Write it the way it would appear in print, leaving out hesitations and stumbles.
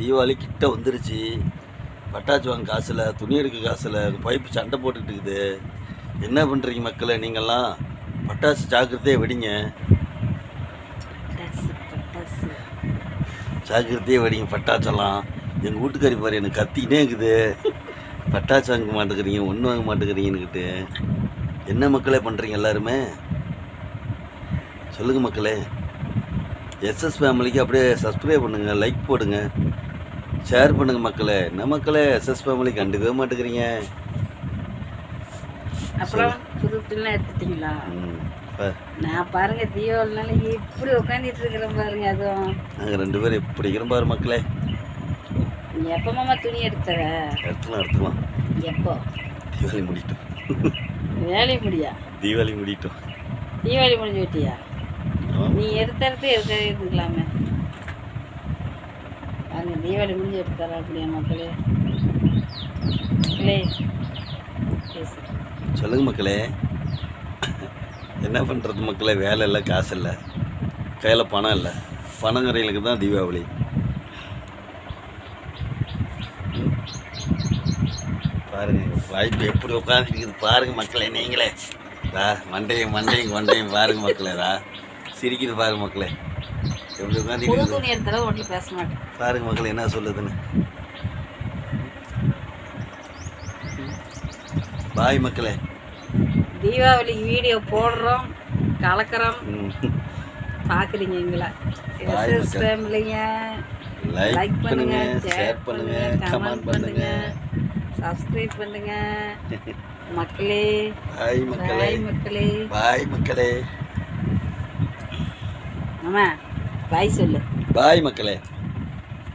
தீபாவளி கிட்ட வந்துருச்சு. பட்டாசு வாங்க காசு இல்லை, துணி எடுக்க காசு இல்லை, பைப்பு சண்டை போட்டுக்கிட்டு இருக்குது. என்ன பண்ணுறீங்க மக்களே? நீங்கள்லாம் பட்டாசு ஜாக்கிரதையாக வெடிங்க, ஜாக்கிரதையாக வெடிங்க பட்டாசெல்லாம். எங்கள் வீட்டுக்காரி பாரு எனக்கு கத்திக்கிட்டே இருக்குது, பட்டாசு வாங்க மாட்டேங்கிறீங்க, ஒன்று வாங்க மாட்டேங்கிறீங்கன்னுக்கிட்டு. என்ன மக்களே பண்ணுறீங்க எல்லாருமே? சொல்லுங்கள் மக்களே. எஸ்எஸ் ஃபேமிலிக்கு அப்படியே சப்ஸ்கிரைப் பண்ணுங்கள், லைக் போடுங்க, ஷேர் பண்ணுங்கள் மக்களே. என்ன மக்களே எஸ்எஸ் ஃபேமிலி கண்டுக்கவே மாட்டேங்கிறீங்க. அப்புறம் புது துணிலாம் எடுத்துட்டீங்களா? நான் பாருங்க தீபாவளினால இப்படி உட்காந்துட்டு இருக்கிறேன் பாருங்க. அதுவும் நாங்கள் 2 பேரும் எப்படி இருக்கிறோம் பாரு மக்களே. நீ எப்போ மாமா துணி எடுத்துற? எடுத்துக்கலாம். எப்போ? தீபாவளி முடிட்டோம். வேலை முடியா? தீபாவளி முடிட்டோம். தீபாவளி முடிஞ்சு விட்டியா? நீ எடுத்துறது எடுத்துக்கலாமே. பாருங்க தீபாவளி முடிஞ்சு எடுத்தாரா அப்படியா மக்களே? மக்களே சொல்லுங்க மக்களே. என்ன பண்ணுறது மக்களே? வேலை இல்லை, காசு இல்லை, கையில் பணம் இல்லை. பணங்கிறவங்களுக்கு தான் தீபாவளி. பாருங்க வாய்ப்பு எப்படி உட்காந்துருக்குது பாருங்க மக்களே. நீங்களே மண்டையும் பாருங்க மக்களே. சிரிக்குது பாருங்க மக்களே, எப்படி உட்காந்து பேச மாட்டேன். பாருங்க மக்களே என்ன சொல்லுதுன்னு. பாய் மக்களே. தீபாவளிக்கு வீடியோ போடுறோம், கலக்கிறோம், பார்க்குறீங்க எங்களை. எஸ்எஸ் ஃபேமிலிங்க லைக் பண்ணுங்க, ஷேர் பண்ணுங்க, கமெண்ட் பண்ணுங்க, சப்ஸ்கிரைப் பண்ணுங்க மக்களே. பாய் மக்களே. மக்களே பாய் மக்களே. ஆமா பாய் சொல்லு. பாய் மக்களே.